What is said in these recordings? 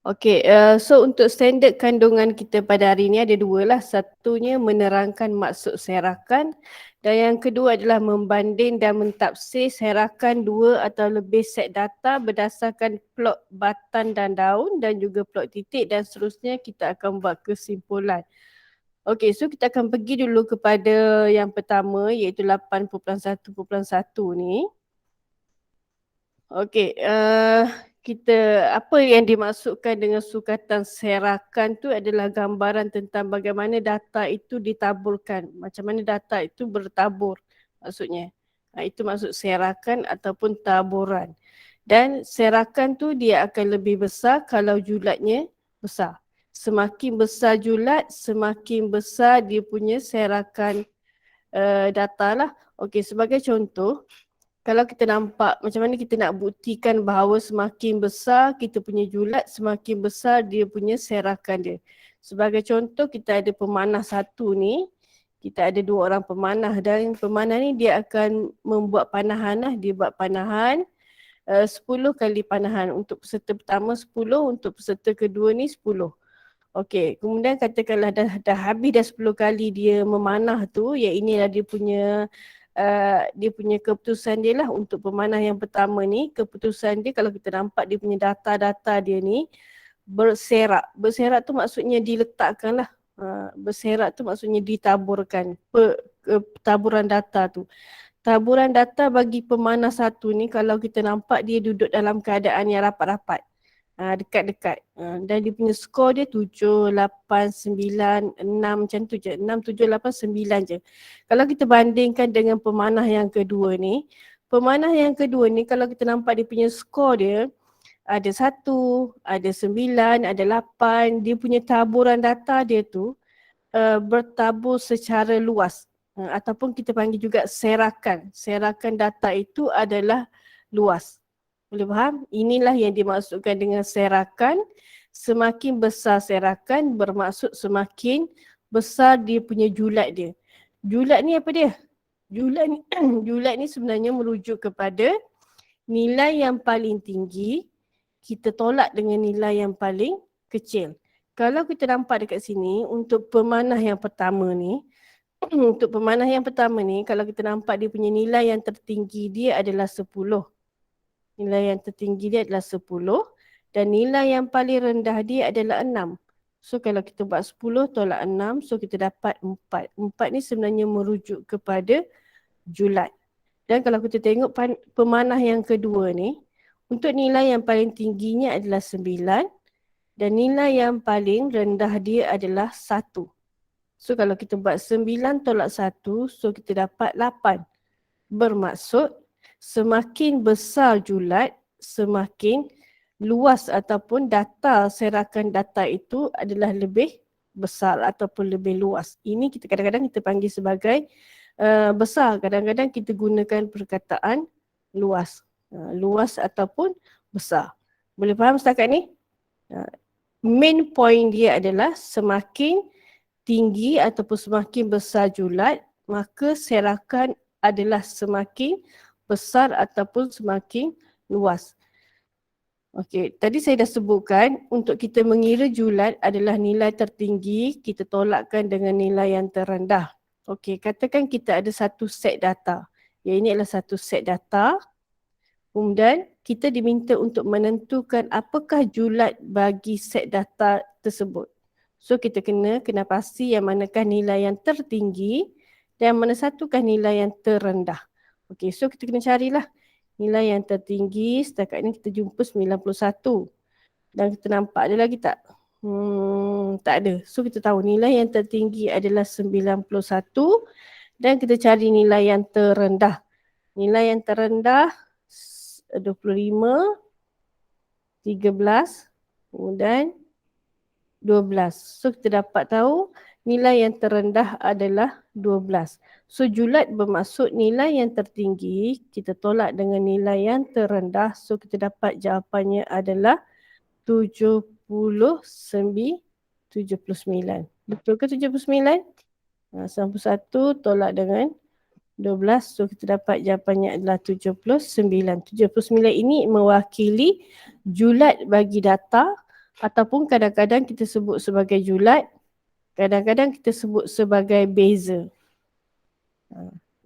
Okey, so untuk standard kandungan kita pada hari ini ada dua lah. Satunya menerangkan maksud serakan dan yang kedua adalah membanding dan mentafsir serakan dua atau lebih set data berdasarkan plot batang dan daun dan juga plot titik dan seterusnya kita akan buat kesimpulan. Okey, so kita akan pergi dulu kepada yang pertama iaitu 8.1.1 ni. Okey, kita apa yang dimaksudkan dengan sukatan serakan tu adalah gambaran tentang bagaimana data itu ditaburkan. Macam mana data itu bertabur maksudnya. Itu maksud serakan ataupun taburan. Dan serakan tu dia akan lebih besar kalau julatnya besar. Semakin besar julat, semakin besar dia punya serakan data lah. Okey, sebagai contoh, kalau kita nampak macam mana kita nak buktikan bahawa semakin besar kita punya julat, semakin besar dia punya serakan dia. Sebagai contoh kita ada pemanah satu ni, kita ada dua orang pemanah dan pemanah ni dia akan membuat panahan lah. Dia buat panahan 10 kali panahan. Untuk peserta pertama 10, untuk peserta kedua ni 10. Okey, kemudian katakanlah dah habis dah 10 kali dia memanah tu, ya inilah dia punya keputusan dia lah untuk pemanah yang pertama ni. Keputusan dia kalau kita nampak dia punya data-data dia ni berserak. Berserak tu maksudnya diletakkan lah. Berserak tu maksudnya ditaburkan. Taburan data tu. Taburan data bagi pemanah satu ni kalau kita nampak dia duduk dalam keadaan yang rapat-rapat. Dekat-dekat. Dan dia punya skor dia 7, 8, 9, 6 macam tu je. 6, 7, 8, 9 je. Kalau kita bandingkan dengan pemanah yang kedua ni, pemanah yang kedua ni kalau kita nampak dia punya skor dia ada 1, ada 9, ada 8. Dia punya taburan data dia tu bertabur secara luas. Ataupun kita panggil juga serakan. Serakan data itu adalah luas. Boleh faham? Inilah yang dimaksudkan dengan serakan. Semakin besar serakan bermaksud semakin besar dia punya julat dia. Julat ni apa dia? Julat ni, julat ni sebenarnya merujuk kepada nilai yang paling tinggi kita tolak dengan nilai yang paling kecil. Kalau kita nampak dekat sini untuk pemanah yang pertama ni, untuk pemanah yang pertama ni kalau kita nampak dia punya nilai yang tertinggi dia adalah 10. Nilai yang tertinggi dia adalah 10 dan nilai yang paling rendah dia adalah 6. So kalau kita buat 10 tolak 6, so kita dapat 4. 4 ni sebenarnya merujuk kepada julat. Dan kalau kita tengok pemanah yang kedua ni, untuk nilai yang paling tingginya adalah 9 dan nilai yang paling rendah dia adalah 1. So kalau kita buat 9 tolak 1, so kita dapat 8. Bermaksud semakin besar julat, semakin luas ataupun data serakan data itu adalah lebih besar ataupun lebih luas. Ini kita kadang-kadang kita panggil sebagai besar. Kadang-kadang kita gunakan perkataan luas. Luas ataupun besar. Boleh faham setakat ni? Main point dia adalah semakin tinggi ataupun semakin besar julat, maka serakan adalah semakin besar ataupun semakin luas. Okey, tadi saya dah sebutkan untuk kita mengira julat adalah nilai tertinggi, kita tolakkan dengan nilai yang terendah. Okey, katakan kita ada satu set data. Ya, ini adalah satu set data. Kemudian kita diminta untuk menentukan apakah julat bagi set data tersebut. So kita kena pasti yang manakah nilai yang tertinggi dan mana satukah nilai yang terendah. Okey, so kita kena carilah nilai yang tertinggi. Setakat ni kita jumpa 91. Dan kita nampak ada lagi tak? Tak ada. So kita tahu nilai yang tertinggi adalah 91 dan kita cari nilai yang terendah. Nilai yang terendah 25, 13, kemudian 12. So kita dapat tahu nilai yang terendah adalah 12. So julat bermaksud nilai yang tertinggi kita tolak dengan nilai yang terendah. So kita dapat jawapannya adalah 79. Betul ke 79? 91 tolak dengan 12. So kita dapat jawapannya adalah 79. 79 ini mewakili julat bagi data Ataupun kadang-kadang kita sebut sebagai julat, kadang-kadang kita sebut sebagai beza.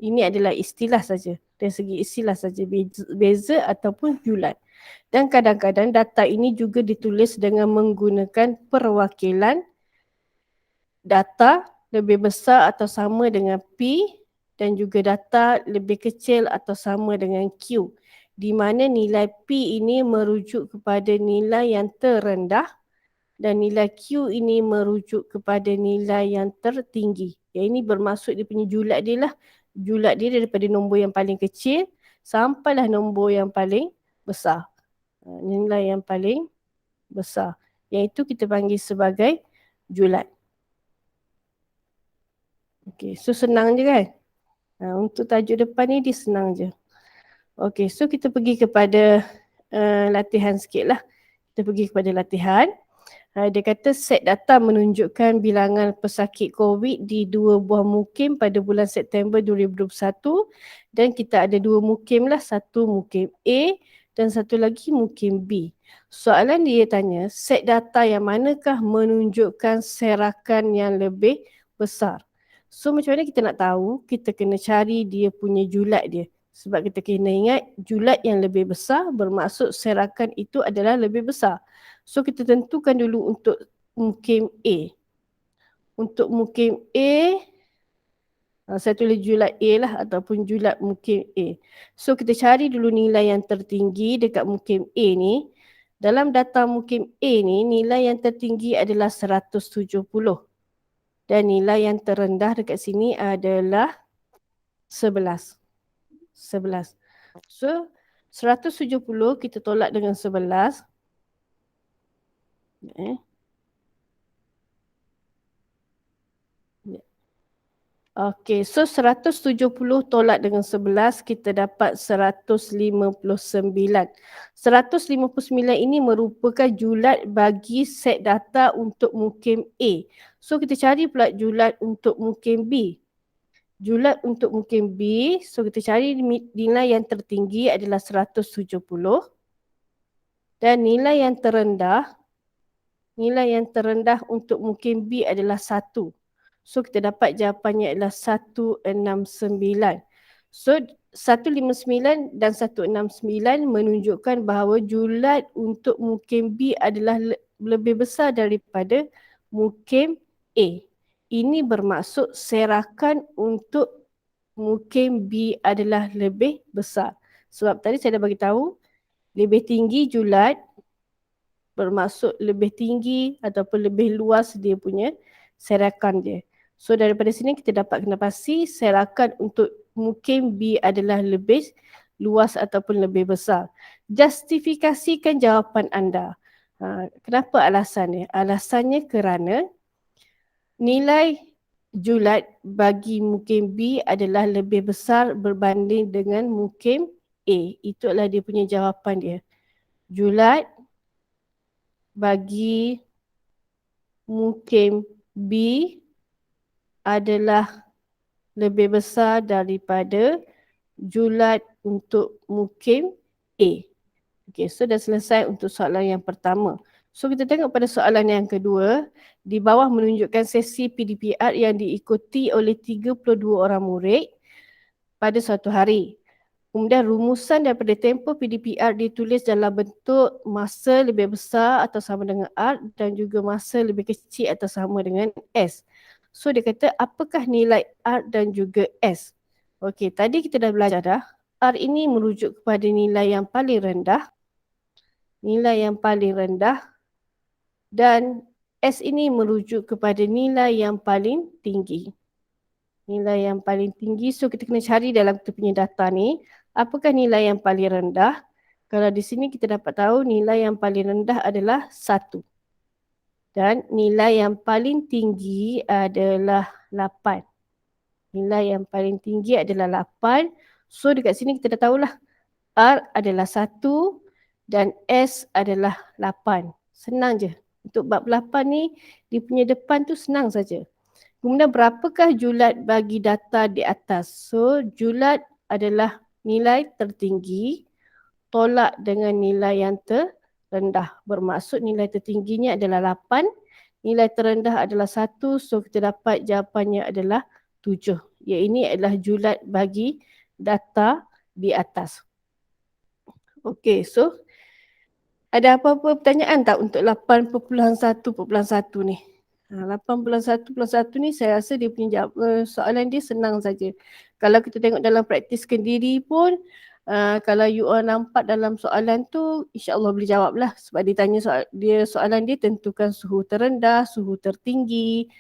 Ini adalah istilah saja. Dari segi istilah saja, beza ataupun julat. Dan kadang-kadang data ini juga ditulis dengan menggunakan perwakilan data lebih besar atau sama dengan P dan juga data lebih kecil atau sama dengan Q, di mana nilai P ini merujuk kepada nilai yang terendah dan nilai Q ini merujuk kepada nilai yang tertinggi. Yang ini bermaksud dia punya julat dia lah. Julat dia daripada nombor yang paling kecil sampailah nombor yang paling besar. Nilai yang paling besar. Yang itu kita panggil sebagai julat. Okey, so senang je kan? Untuk tajuk depan ni dia senang je. Okey, so kita pergi kepada latihan sikit lah. Kita pergi kepada latihan. Dia kata set data menunjukkan bilangan pesakit COVID di 2 buah mukim pada bulan September 2021 dan kita ada 2 mukim lah, satu mukim A dan satu lagi mukim B. Soalan dia tanya, set data yang manakah menunjukkan serakan yang lebih besar? So macam mana kita nak tahu? Kita kena cari dia punya julat dia. Sebab kita kena ingat julat yang lebih besar bermaksud serakan itu adalah lebih besar. So kita tentukan dulu untuk mukim A. Untuk mukim A, saya tulis julat A lah ataupun julat mukim A. So kita cari dulu nilai yang tertinggi dekat mukim A ni. Dalam data mukim A ni, nilai yang tertinggi adalah 170. Dan nilai yang terendah dekat sini adalah 11. So 170 kita tolak dengan 11. Okey, so 170 tolak dengan 11 kita dapat 159. 159 ini merupakan julat bagi set data untuk mukim A. So kita cari pula julat untuk mukim B. Julat untuk mukim B, so kita cari nilai yang tertinggi adalah 170 dan nilai yang terendah untuk mukim B adalah 1. So kita dapat jawapannya adalah 169. So 159 dan 169 menunjukkan bahawa julat untuk mukim B adalah lebih besar daripada mukim A. Ini bermaksud serakan untuk mukim B adalah lebih besar. Sebab tadi saya dah bagi tahu lebih tinggi julat bermaksud lebih tinggi ataupun lebih luas dia punya serakan dia. So daripada sini kita dapat kena pasti serakan untuk mukim B adalah lebih luas ataupun lebih besar. Justifikasikan jawapan anda. Kenapa alasannya? Alasannya kerana nilai julat bagi mukim B adalah lebih besar berbanding dengan mukim A. Itu adalah dia punya jawapan dia. Julat bagi mukim B adalah lebih besar daripada julat untuk mukim A. Okey, so dah selesai untuk soalan yang pertama. So kita tengok pada soalan yang kedua. Di bawah menunjukkan sesi PDPR yang diikuti oleh 32 orang murid pada suatu hari. Kemudian rumusan daripada tempoh PDPR ditulis dalam bentuk masa lebih besar atau sama dengan R dan juga masa lebih kecil atau sama dengan S. So dia kata apakah nilai R dan juga S? Okey, tadi kita dah belajar dah. R ini merujuk kepada nilai yang paling rendah. Nilai yang paling rendah. Dan S ini merujuk kepada nilai yang paling tinggi. Nilai yang paling tinggi. So kita kena cari dalam kita punya data ni. Apakah nilai yang paling rendah? Kalau di sini kita dapat tahu nilai yang paling rendah adalah 1. Dan nilai yang paling tinggi adalah 8. Nilai yang paling tinggi adalah 8. So dekat sini kita dah tahulah R adalah 1 dan S adalah 8. Senang je. Untuk bab 8 ni, dia punya depan tu senang saja. Kemudian berapakah julat bagi data di atas? So julat adalah nilai tertinggi tolak dengan nilai yang rendah. Bermaksud nilai tertingginya adalah 8, nilai terendah adalah 1. So kita dapat jawapannya adalah 7. Ya, ini adalah julat bagi data di atas. Okey, so ada apa-apa pertanyaan tak untuk 8.1.1 ni? 8.1.1 ni saya rasa dia punya soalan dia senang saja. Kalau kita tengok dalam praktis kendiri pun, kalau you all nampak dalam soalan tu, insya-Allah boleh jawab lah. Sebab dia tanya soalan dia tentukan suhu terendah, suhu tertinggi,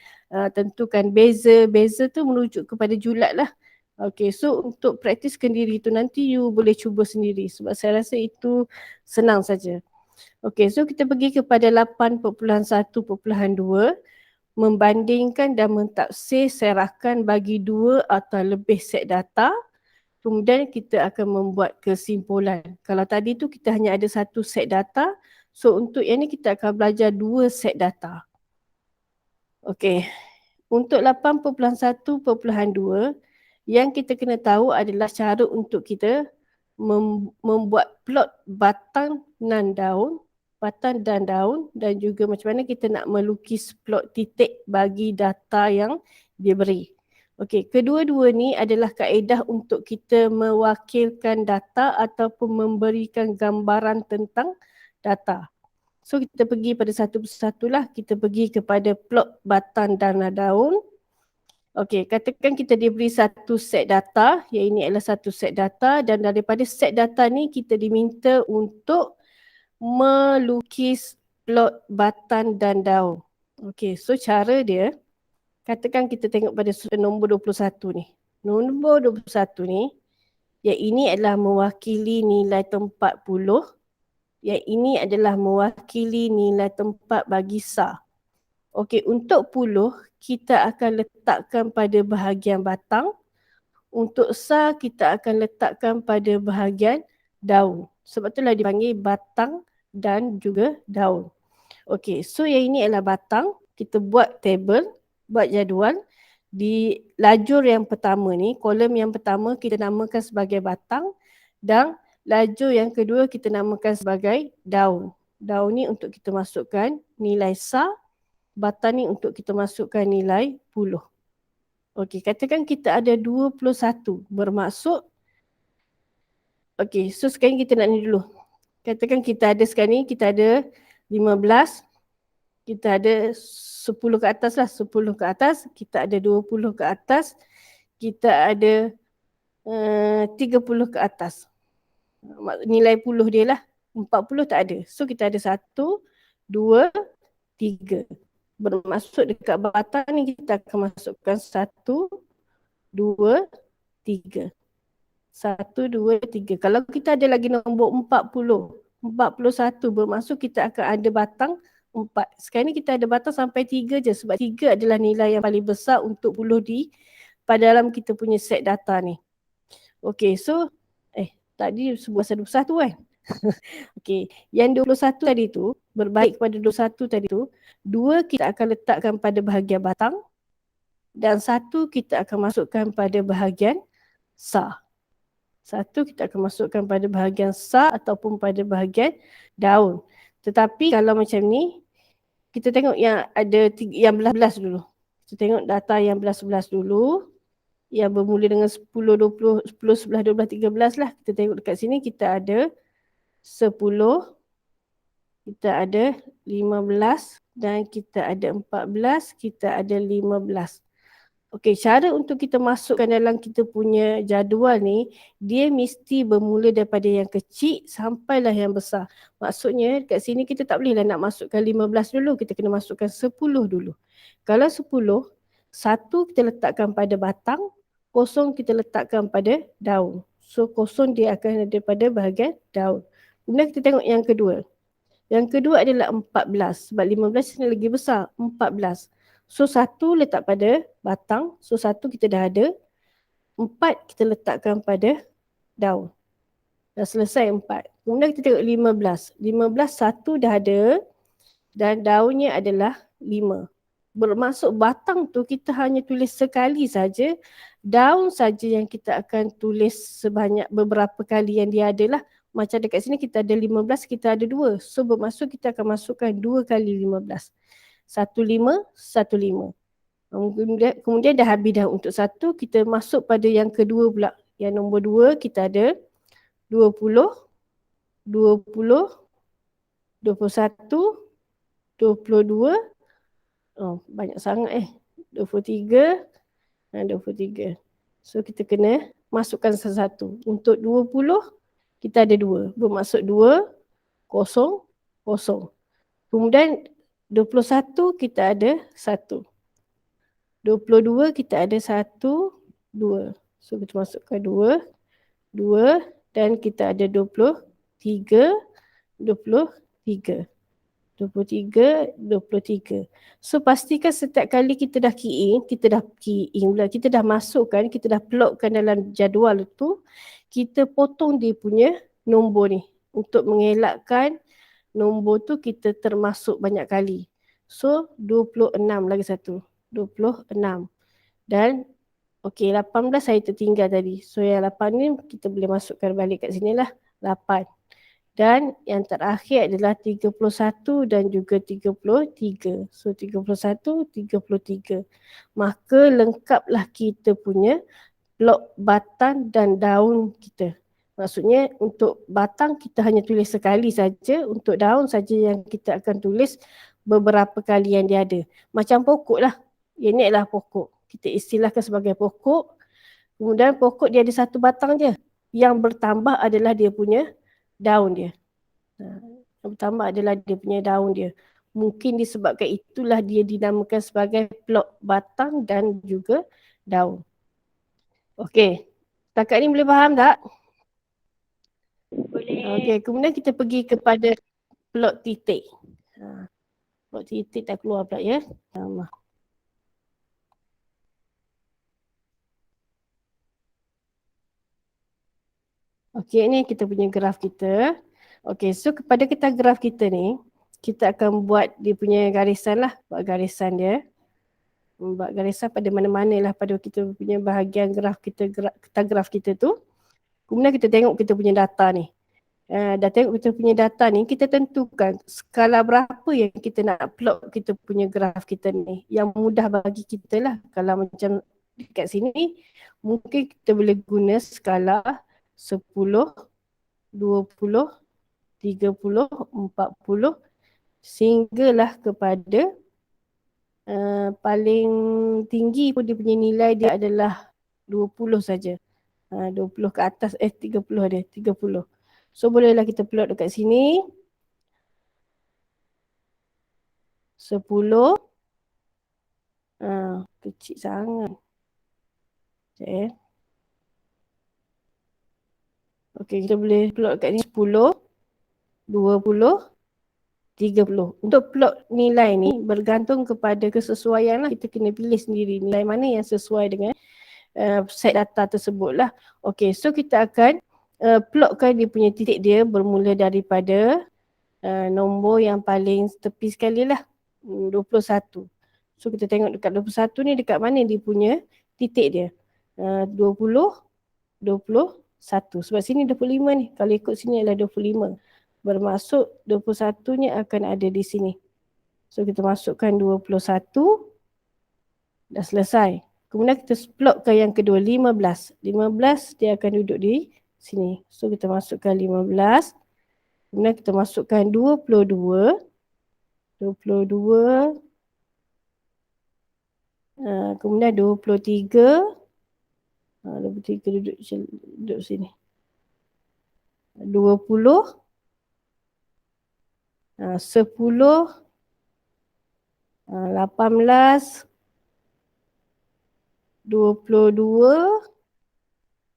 tentukan beza. Beza tu merujuk kepada julat lah. Okey, so untuk praktis kendiri tu nanti you boleh cuba sendiri sebab saya rasa itu senang saja. Okey, so kita pergi kepada 8.1.2, membandingkan dan mentafsir serakan bagi 2 atau lebih set data. Kemudian kita akan membuat kesimpulan. Kalau tadi tu kita hanya ada 1 set data, so untuk yang ni kita akan belajar 2 set data. Okey, untuk 8.1.2, yang kita kena tahu adalah cara untuk kita membuat plot batang dan daun dan juga macam mana kita nak melukis plot titik bagi data yang dia beri. Okey, kedua-dua ni adalah kaedah untuk kita mewakilkan data ataupun memberikan gambaran tentang data. So kita pergi pada satu persatu lah. Kita pergi kepada plot batang dan daun. Okey, katakan kita diberi satu set data, yang ini adalah satu set data dan daripada set data ni kita diminta untuk melukis plot batang dan daun. Okey, so cara dia, katakan kita tengok pada nombor 21 ni. Nombor 21 ni, yang ini adalah mewakili nilai tempat puluh, yang ini adalah mewakili nilai tempat bagi SAR. Okey, untuk puluh, kita akan letakkan pada bahagian batang. Untuk SAR, kita akan letakkan pada bahagian daun. Sebab itulah dipanggil batang dan juga daun. Okey, so yang ini adalah batang. Kita buat table, buat jadual. Di lajur yang pertama ni, kolom yang pertama kita namakan sebagai batang dan lajur yang kedua kita namakan sebagai daun. Daun ni untuk kita masukkan nilai SAR, batang ni untuk kita masukkan nilai puluh. Okey, katakan kita ada 21, bermaksud okey, so sekarang kita nak ni dulu. Katakan kita ada sekarang ni, kita ada 15, kita ada 10 ke atas lah, 10 ke atas, kita ada 20 ke atas, kita ada 30 ke atas. Nilai puluh dia lah, 40 tak ada. So kita ada 1, 2, 3. Bermaksud dekat batang ni kita akan masukkan 1, 2, 3. 1, 2, 3. Kalau kita ada lagi nombor 40, 41, bermaksud kita akan ada batang 4. Sekarang ni kita ada batang sampai 3 je sebab 3 adalah nilai yang paling besar untuk puluh pada dalam kita punya set data ni. Okey, so tadi sebuah pasal 21 kan? Okey, yang 21 tadi tu, berbalik kepada 21 tadi tu, 2 kita akan letakkan pada bahagian batang dan 1 kita akan masukkan pada bahagian SAR. 1 kita akan masukkan pada bahagian SAR ataupun pada bahagian daun. Tetapi kalau macam ni, kita tengok yang ada yang belas-belas dulu. Kita tengok data yang belas-belas dulu. Yang bermula dengan 10, 20, 10, 11, 12, 13 lah. Kita tengok dekat sini kita ada 10, kita ada 15 dan kita ada 14, kita ada 15. Okey, cara untuk kita masukkan dalam kita punya jadual ni, dia mesti bermula daripada yang kecil sampailah yang besar. Maksudnya kat sini kita tak bolehlah nak masukkan 15 dulu, kita kena masukkan 10 dulu. Kalau 10, 1 kita letakkan pada batang, 0 kita letakkan pada daun. So 0 dia akan ada pada bahagian daun. Kemudian kita tengok yang kedua. Yang kedua adalah 14 sebab 15 ni lagi besar, 14. So 1 letak pada batang, so 1 kita dah ada. 4 kita letakkan pada daun. Dah selesai 4. Kemudian kita tengok 15. 15 1 dah ada dan daunnya adalah 5. Bermaksud batang tu kita hanya tulis sekali saja, daun saja yang kita akan tulis sebanyak beberapa kali yang dia adalah Macam dekat sini kita ada 15, kita ada 2. So bermaksud kita akan masukkan 2 kali 15. 15, 15. Kemudian dah habis dah untuk 1, kita masuk pada yang kedua pula. Yang nombor 2 kita ada 20, 20, 21, 22, banyak sangat 23, 23. So kita kena masukkan satu-satu. Untuk 20, kita ada 2. Bermaksud 2, 0, 0. Kemudian 21 kita ada 1. 22 kita ada 1, 2. So kita masukkan 2, 2 dan kita ada 23, 23. 23, 23. So pastikan setiap kali kita dah key in, kita dah masukkan, kita dah plotkan dalam jadual tu, kita potong dia punya nombor ni untuk mengelakkan nombor tu kita termasuk banyak kali. So 26 lagi satu, 26. Dan okey, 18 saya tertinggal tadi. So yang 8 ni kita boleh masukkan balik kat sini lah, 8. Dan yang terakhir adalah 31 dan juga 33. So 31, 33. Maka lengkaplah kita punya blok batang dan daun kita. Maksudnya untuk batang kita hanya tulis sekali saja, untuk daun saja yang kita akan tulis beberapa kali yang dia ada. Macam pokok lah. Ini adalah pokok. Kita istilahkan sebagai pokok. Kemudian pokok dia ada satu batang je. Yang bertambah adalah dia punya daun dia. Yang bertambah adalah dia punya daun dia. Mungkin disebabkan itulah dia dinamakan sebagai blok batang dan juga daun. Okey. Setakat ni boleh faham tak? Boleh. Okey, kemudian kita pergi kepada plot titik. Plot titik tak keluar pula ya. Okey, ni kita punya graf kita. Okey, so kepada kita graf kita ni, kita akan buat dia punya garisan lah. Buat garisan dia. Buat garisan pada mana-mana lah pada kita punya bahagian graf kita, graf kita tu. Kemudian kita tengok kita punya data ni. Dah tengok kita punya data ni, kita tentukan skala berapa yang kita nak plot kita punya graf kita ni. Yang mudah bagi kita lah. Kalau macam dekat sini, mungkin kita boleh guna skala 10, 20, 30, 40 sehinggalah kepada paling tinggi pun dia punya nilai dia adalah 20 saja. 20 ke atas, 30 ada, 30. So bolehlah kita plot dekat sini. 10. Kecil sangat. Sekejap Okey, kita boleh plot kat ni 10, 20, 30. Untuk plot nilai ni bergantung kepada kesesuaian lah. Kita kena pilih sendiri nilai mana yang sesuai dengan set data tersebut lah. Okey, so kita akan plotkan dia punya titik dia bermula daripada nombor yang paling tepi sekali lah. 21. So kita tengok dekat 21 ni dekat mana dia punya titik dia. 20, 21. Sebab sini 25 ni. Kalau ikut sini adalah 25. Bermaksud 21 nya akan ada di sini. So kita masukkan 21. Dah selesai. Kemudian kita plotkan yang kedua 15. 15 dia akan duduk di sini. So kita masukkan 15. Kemudian kita masukkan 22. 22. Kemudian 23. 23 duduk sini. 20. 10. 18. 22.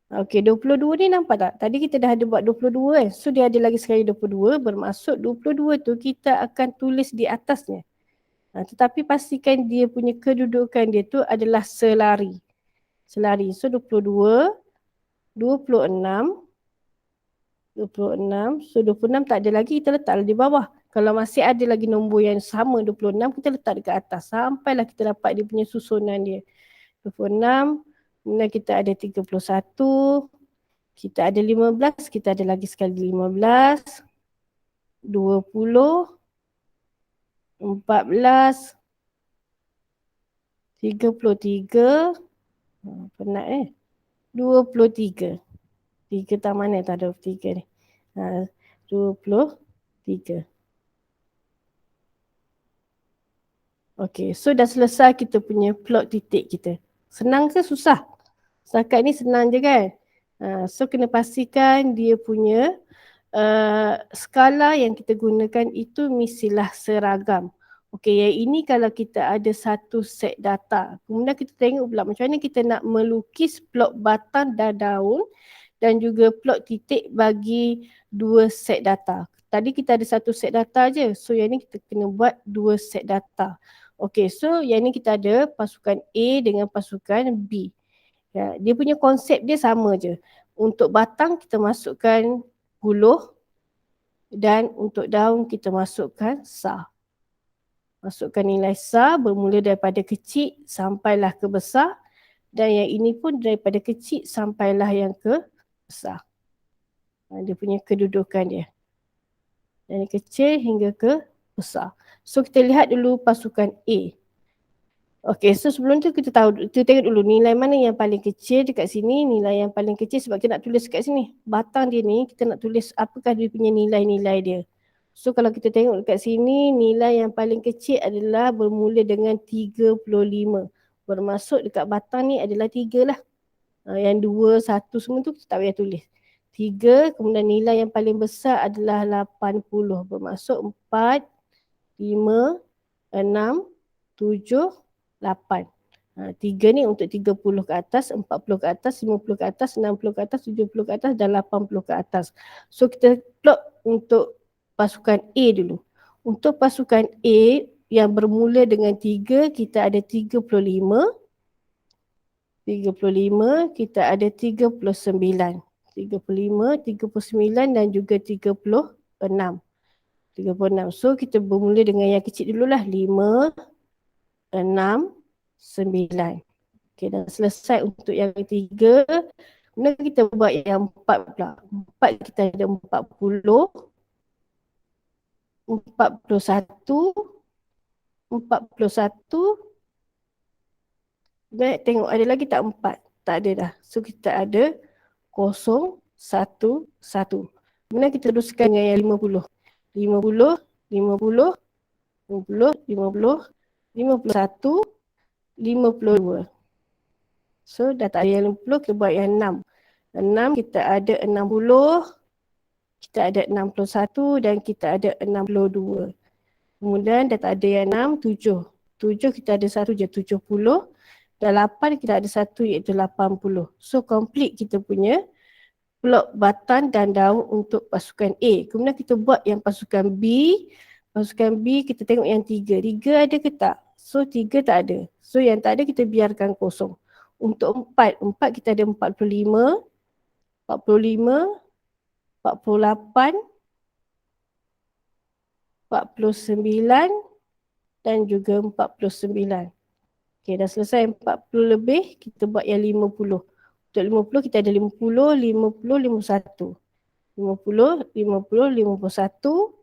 Okey, 22 ni nampak tak? Tadi kita dah ada buat 22 kan. So dia ada lagi sekali 22. Bermaksud 22 tu kita akan tulis di atasnya. Tetapi pastikan dia punya kedudukan dia tu adalah selari. Selari. So 22. 26. 26. So 26 tak ada lagi, kita letaklah di bawah. Kalau masih ada lagi nombor yang sama 26, kita letak dekat atas. Sampailah kita dapat dia punya susunan dia. 26. Kemudian kita ada 31. Kita ada 15, kita ada lagi sekali 15, 20, 14, 33, penat 23. 3 tak mana tak ada 23 ni. 23. Okey, so dah selesai kita punya plot titik kita. Senang ke susah? Setakat ni senang je kan? So kena pastikan dia punya skala yang kita gunakan itu mestilah seragam. Okey, yang ini kalau kita ada satu set data. Kemudian kita tengok pula macam mana kita nak melukis plot batang dan daun dan juga plot titik bagi dua set data. Tadi kita ada satu set data je. So yang ni kita kena buat dua set data. Okey, so yang ni kita ada pasukan A dengan pasukan B. Ya, dia punya konsep dia sama je. Untuk batang kita masukkan puluh dan untuk daun kita masukkan SAR. Masukkan nilai SAR bermula daripada kecil sampailah ke besar dan yang ini pun daripada kecil sampailah yang ke besar. Dia punya kedudukan dia. Dari kecil hingga ke besar. So kita lihat dulu pasukan A. Okey, so sebelum tu kita tengok dulu nilai mana yang paling kecil dekat sini, nilai yang paling kecil sebab kita nak tulis dekat sini. Batang dia ni kita nak tulis apakah dia punya nilai-nilai dia. So kalau kita tengok dekat sini, nilai yang paling kecil adalah bermula dengan 35. Bermaksud dekat batang ni adalah 3 lah. Yang 2, 1 semua tu kita tak payah tulis. 3, kemudian nilai yang paling besar adalah 80. Bermaksud 4, 5, 6, 7, 8. 3 ni untuk 30 ke atas, 40 ke atas, 50 ke atas, 60 ke atas, 70 ke atas dan 80 ke atas. So kita plot untuk pasukan A dulu. Untuk pasukan A yang bermula dengan 3, kita ada 35, kita ada 39. 35, 39 dan juga 36. 36. So kita bermula dengan yang kecil dululah. 5, 6, 9. Okay, dah selesai untuk yang 3. Kemudian kita buat yang 4 pula. 4 kita ada 40, 41, 41. Baik, tengok ada lagi tak 4? Tak ada dah. So kita ada 0, 1, 1. Kemudian kita teruskan dengan yang 50. 50, 50, 50, 50, 51, 52. So dah tak ada yang 50, kita buat yang 6. 6 kita ada 60, kita ada 61 dan kita ada 62. Kemudian dah tak ada yang 6, 7. 7 kita ada satu je, 70. Dan 8 kita ada satu iaitu 80. So complete kita punya plot batang dan daun untuk pasukan A. Kemudian kita buat yang pasukan B. Pasukan B kita tengok yang 3. 3 ada ke tak? So 3 tak ada. So yang tak ada kita biarkan kosong. Untuk 4 kita ada 45, 45, 48, 49 dan juga 49. Okey, dah selesai 40 lebih, kita buat yang 50. Untuk 50 kita ada 50, 50, 51. 50, 50, 51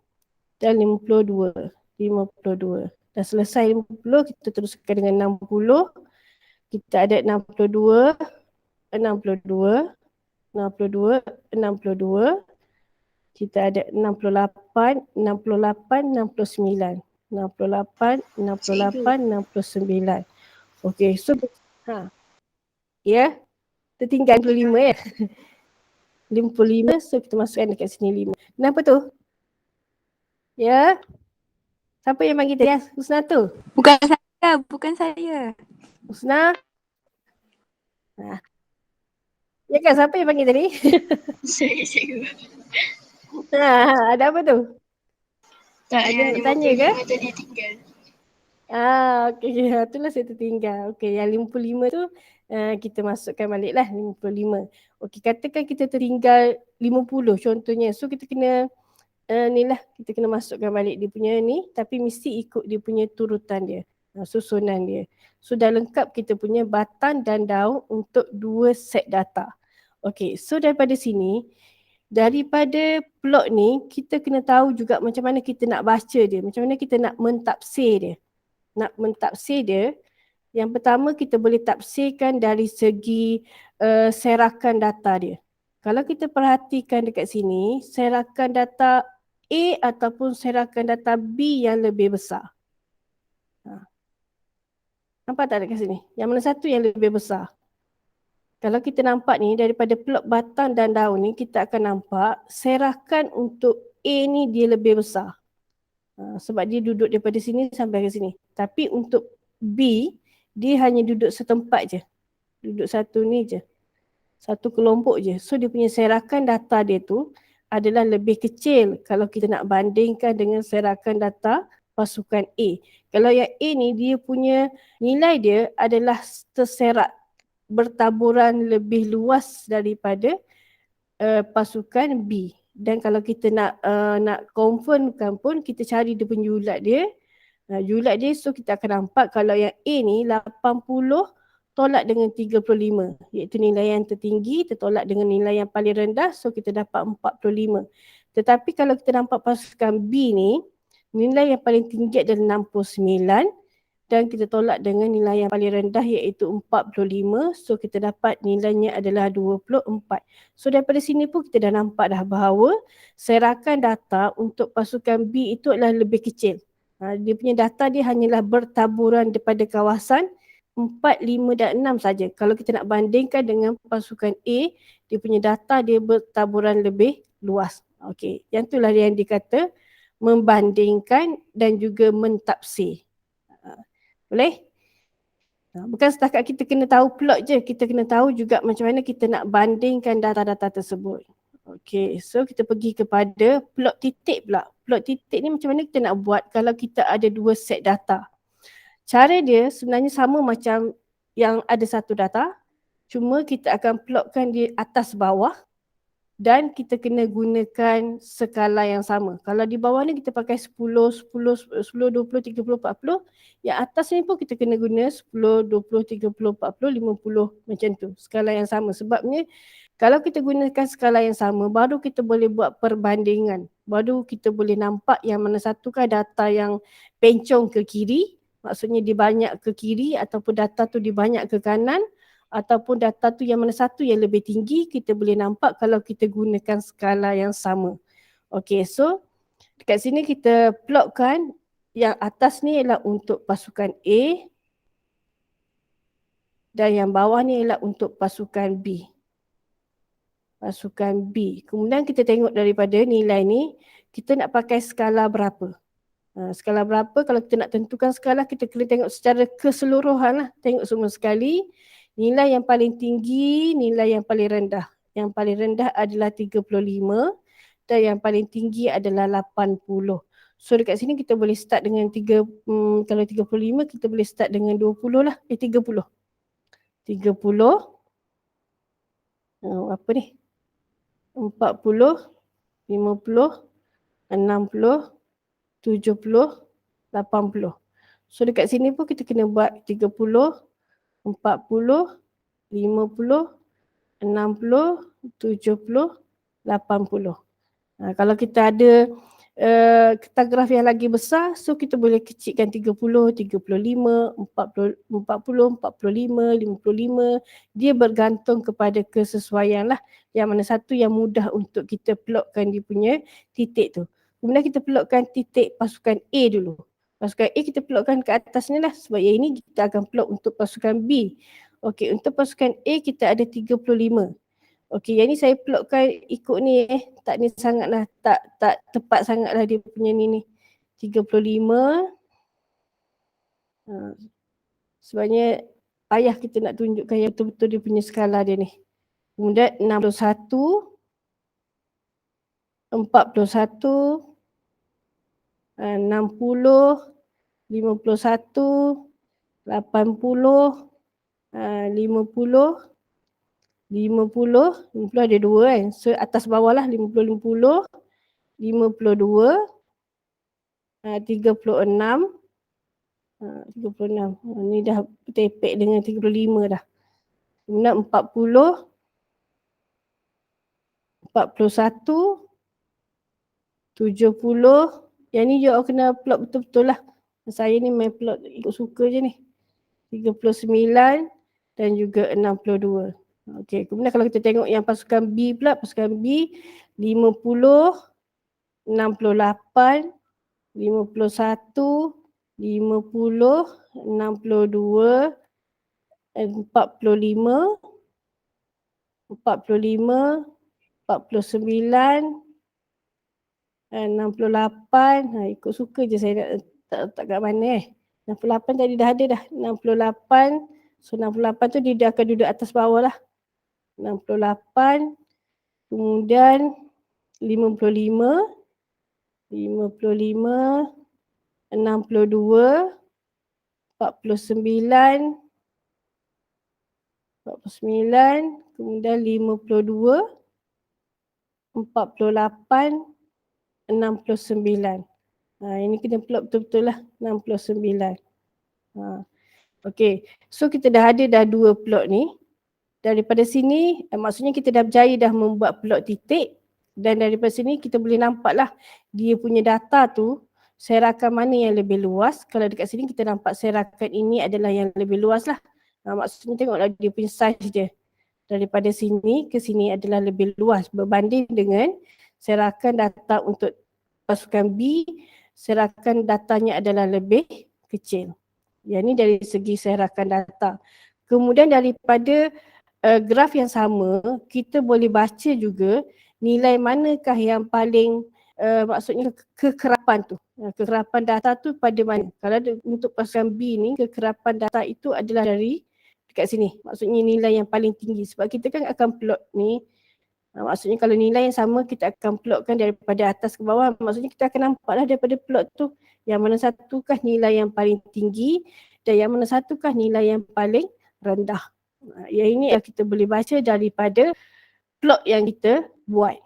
dan 52. 52. Dah selesai 50, kita teruskan dengan 60. Kita ada 62, 62, 62, 62. Kita ada 68, 68, 69. 68, 68, 69. Okey, so ya, tertinggal 55 ya. 55, so kita masukkan dekat sini 5. Kenapa tu? Ya. Siapa yang panggil tadi? Husna tu? Bukan saya. Husna? Ya kan, siapa yang panggil tadi? Saya. Ada apa tu? Tak ada ada, tanya ke? tadi tinggal. Okey, itulah saya tertinggal. Okey, yang 55 tu kita masukkan balik lah 55. Okey, katakan kita tertinggal 50 contohnya. So kita kena ni lah, kita kena masukkan balik dia punya ni, tapi mesti ikut dia punya turutan dia, susunan dia. So dah lengkap kita punya batang dan daun untuk dua set data. Okey, so daripada sini, daripada plot ni, kita kena tahu juga macam mana kita nak baca dia, macam mana kita nak mentafsir dia. Nak mentafsir dia, yang pertama kita boleh tafsirkan dari segi serakan data dia. Kalau kita perhatikan dekat sini, serakan data A ataupun serakan data B yang lebih besar. Nampak tak dekat sini? Yang mana satu yang lebih besar? Kalau kita nampak ni daripada plot batang dan daun ni, kita akan nampak serakan untuk A ni dia lebih besar. Sebab dia duduk daripada sini sampai ke sini. Tapi untuk B, dia hanya duduk setempat je. Duduk satu ni je. Satu kelompok je. So dia punya serakan data dia tu adalah lebih kecil kalau kita nak bandingkan dengan serakan data pasukan A. Kalau yang A ni dia punya nilai dia adalah terserak bertaburan lebih luas daripada pasukan B. Dan kalau kita nak confirmkan pun, kita cari dia punya julat dia. Julat dia, so kita akan nampak kalau yang A ni 80 tolak dengan 35, iaitu nilai yang tertinggi tertolak dengan nilai yang paling rendah, so kita dapat 45. Tetapi kalau kita nampak pasukan B ni, nilai yang paling tinggi adalah 69 dan kita tolak dengan nilai yang paling rendah iaitu 45, so kita dapat nilainya adalah 24. So daripada sini pun kita dah nampak dah bahawa serakan data untuk pasukan B itu adalah lebih kecil. Dia punya data dia hanyalah bertaburan daripada kawasan 4, 5 dan 6 saja. Kalau kita nak bandingkan dengan pasukan A, dia punya data dia bertaburan lebih luas. Okey, yang itulah yang dikata membandingkan dan juga mentafsir. Boleh? Bukan setakat kita kena tahu plot je, kita kena tahu juga macam mana kita nak bandingkan data-data tersebut. Okey, so kita pergi kepada plot titik pula. Plot titik ni macam mana kita nak buat kalau kita ada dua set data. Cara dia sebenarnya sama macam yang ada satu data, cuma kita akan plotkan di atas bawah dan kita kena gunakan skala yang sama. Kalau di bawah ni kita pakai 10, 10, 10, 20, 30, 40. Yang atas ni pun kita kena guna 10, 20, 30, 40, 50 macam tu. Skala yang sama. Sebabnya kalau kita gunakan skala yang sama, baru kita boleh buat perbandingan. Baru kita boleh nampak yang mana satukah data yang pencong ke kiri, maksudnya dia banyak ke kiri, ataupun data tu dia banyak ke kanan, ataupun data tu yang mana satu yang lebih tinggi, kita boleh nampak kalau kita gunakan skala yang sama. Okey, so dekat sini kita plotkan yang atas ni ialah untuk pasukan A dan yang bawah ni ialah untuk pasukan B. Pasukan B. Kemudian kita tengok daripada nilai ni, kita nak pakai skala berapa. Skala berapa, kalau kita nak tentukan skala, kita kena tengok secara keseluruhan lah. Tengok semua sekali. Nilai yang paling tinggi, nilai yang paling rendah. Yang paling rendah adalah 35 dan yang paling tinggi adalah 80. So dekat sini kita boleh start dengan kalau 35 kita boleh start dengan 20 lah. 30. 30. Apa ni? 40, 50, 60, 70, 80. So dekat sini pun kita kena buat 30, 40, 50, 60, 70, 80. Kalau kita ada graf yang lagi besar, so kita boleh kecilkan 30, 35, 40, 45, 55. Dia bergantung kepada kesesuaian lah. Yang mana satu yang mudah untuk kita plotkan dia punya titik tu. Kemudian kita plotkan titik pasukan A dulu. Pasukan A kita plotkan ke atas ni lah. Sebab yang ini kita akan plot untuk pasukan B. Okey, untuk pasukan A kita ada 35. Okey, yang ni saya plotkan ikut ni tak ni sangatlah, tak tepat sangatlah dia punya ni. 35. Sebabnya payah kita nak tunjukkan yang betul-betul dia punya skala dia ni. Kemudian 61, 41, 60, 51, 80, 50, 50 ada dua kan. So atas bawah lah 50, 52, 36. Ni dah tepek dengan 35 dah. Kemudian 40, 41, 70. Yang ni you kena plot betul-betul lah. Saya ni main plot ikut suka je ni. 39 dan juga 62. Okey, kemudian kalau kita tengok yang pasukan B pula, pasukan B 50, 68, 51, 50, 62, 45, 45, 49, 68. Ikut suka je saya nak letak kat mana 68 tadi dah ada dah. 68. So 68 tu dia akan duduk atas bawah lah. 68. Kemudian 55, 55, 62, 49, 49, kemudian 52, 48, 69. Ini kena plot betul-betul lah 69. Okey, so kita dah ada dah 2 plot ni. Daripada sini maksudnya kita dah berjaya dah membuat plot titik, dan daripada sini kita boleh nampak lah dia punya data tu serakan mana yang lebih luas. Kalau dekat sini kita nampak serakan ini adalah yang lebih luas lah. Maksudnya tengoklah dia punya size dia. Daripada sini ke sini adalah lebih luas berbanding dengan serakan data untuk pasukan B, serakan datanya adalah lebih kecil. Yang ni dari segi serakan data. Kemudian daripada graf yang sama, kita boleh baca juga nilai manakah yang paling maksudnya kekerapan tu. Kekerapan data tu pada mana? Kalau untuk pasukan B ni, kekerapan data itu adalah dari dekat sini. Maksudnya nilai yang paling tinggi. Sebab kita kan akan plot ni, maksudnya kalau nilai yang sama kita akan plotkan daripada atas ke bawah. Maksudnya kita akan nampaklah daripada plot tu yang mana satukah nilai yang paling tinggi dan yang mana satukah nilai yang paling rendah. Yang ini kita boleh baca daripada plot yang kita buat.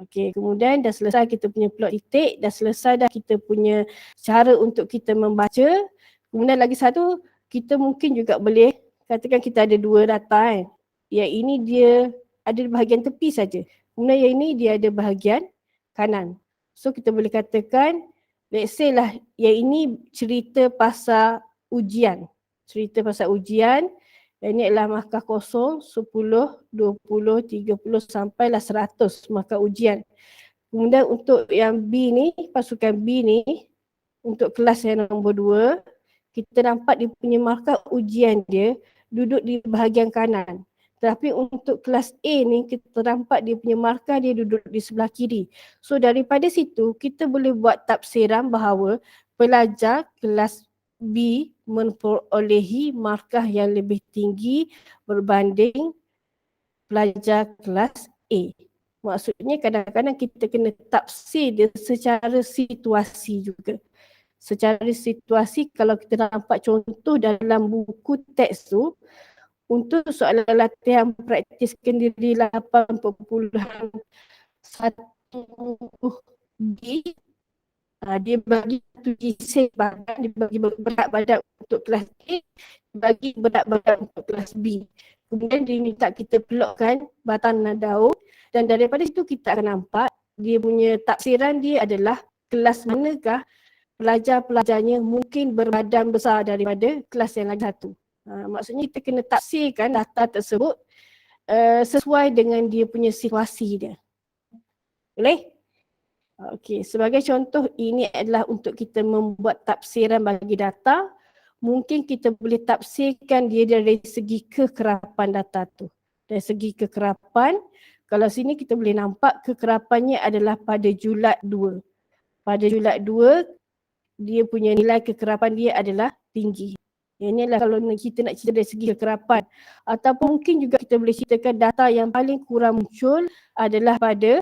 Okey, kemudian dah selesai kita punya plot titik, dah selesai dah kita punya cara untuk kita membaca. Kemudian lagi satu, kita mungkin juga boleh katakan kita ada 2 data kan. Yang ini dia ada bahagian tepi saja. Kemudian yang ini dia ada bahagian kanan. So kita boleh katakan, let's say lah yang ini cerita pasal ujian. Cerita pasal ujian. Dan ini adalah markah kosong, 10, 20, 30 sampailah 100 markah ujian. Kemudian untuk yang B ni, pasukan B ni, untuk kelas yang nombor 2, kita nampak dia punya markah ujian dia duduk di bahagian kanan. Tapi untuk kelas A ni, kita nampak dia punya markah dia duduk di sebelah kiri. So daripada situ, kita boleh buat tafsiran bahawa pelajar kelas B memperolehi markah yang lebih tinggi berbanding pelajar kelas A. Maksudnya kadang-kadang kita kena tafsir dia secara situasi juga. Secara situasi kalau kita nampak contoh dalam buku teks tu, untuk soalan latihan praktiskan diri 8.1 B, dia bagi satu isi badan, dia bagi berat badan untuk kelas A, bagi berat badan untuk kelas B. Kemudian dia minta kita plotkan batang daun, dan daripada situ kita akan nampak dia punya tafsiran dia adalah kelas manakah pelajar-pelajarnya mungkin berbadan besar daripada kelas yang lagi satu. Maksudnya kita kena tafsirkan data tersebut sesuai dengan dia punya situasi dia. Boleh? Okey, sebagai contoh ini adalah untuk kita membuat tafsiran bagi data. Mungkin kita boleh tafsirkan dia dari segi kekerapan data tu. Dari segi kekerapan, kalau sini kita boleh nampak kekerapannya adalah pada julat 2. Pada julat 2, dia punya nilai kekerapan dia adalah tinggi. Yang ini adalah kalau kita nak cerita dari segi kekerapan. Ataupun mungkin juga kita boleh ceritakan data yang paling kurang muncul adalah pada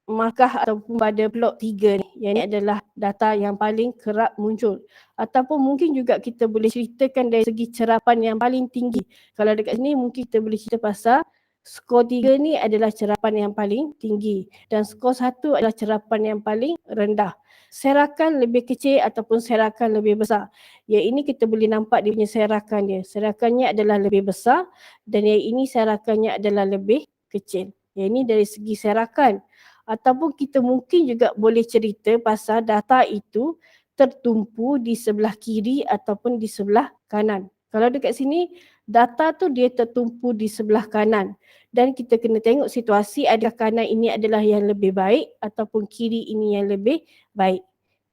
markah ataupun pada plot 3 ni. Yang ini adalah data yang paling kerap muncul. Ataupun mungkin juga kita boleh ceritakan dari segi cerapan yang paling tinggi. Kalau dekat sini mungkin kita boleh cerita pasal skor 3 ni adalah cerapan yang paling tinggi. Dan skor 1 adalah cerapan yang paling rendah. Serakan lebih kecil ataupun serakan lebih besar. Yang ini kita boleh nampak dia punya serakan dia. Serakannya adalah lebih besar dan yang ini serakannya adalah lebih kecil. Yang ini dari segi serakan. Ataupun kita mungkin juga boleh cerita pasal data itu tertumpu di sebelah kiri ataupun di sebelah kanan. Kalau dekat sini, data tu dia tertumpu di sebelah kanan. Dan kita kena tengok situasi adakah kanan ini adalah yang lebih baik ataupun kiri ini yang lebih baik.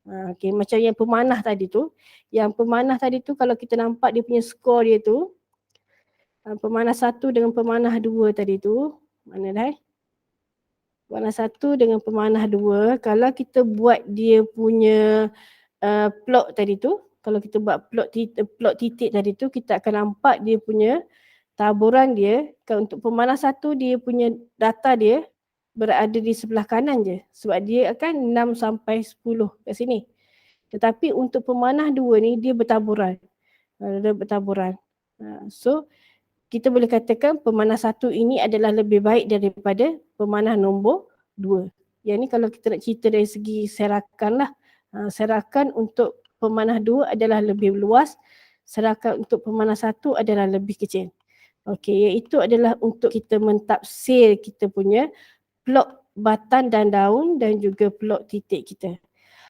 Okay, macam yang pemanah tadi tu. Yang pemanah tadi tu kalau kita nampak dia punya skor dia tu, pemanah 1 dengan pemanah 2 tadi tu, mana dah? Pemanah 1 dengan pemanah 2, kalau kita buat dia punya plot tadi tu, kalau kita buat plot titik tadi tu, kita akan nampak dia punya taburan dia. Kalau untuk pemanah 1 dia punya data dia berada di sebelah kanan je, sebab dia akan 6 sampai 10 kat sini. Tetapi untuk pemanah 2 ni dia bertaburan. Dia bertaburan. So kita boleh katakan pemanah 1 ini adalah lebih baik daripada pemanah nombor 2. Yang ni kalau kita nak cerita dari segi serakan lah. Serakan untuk pemanah 2 adalah lebih luas, serakan untuk pemanah 1 adalah lebih kecil. Okey, iaitu adalah untuk kita mentafsir kita punya plot batang dan daun dan juga plot titik kita.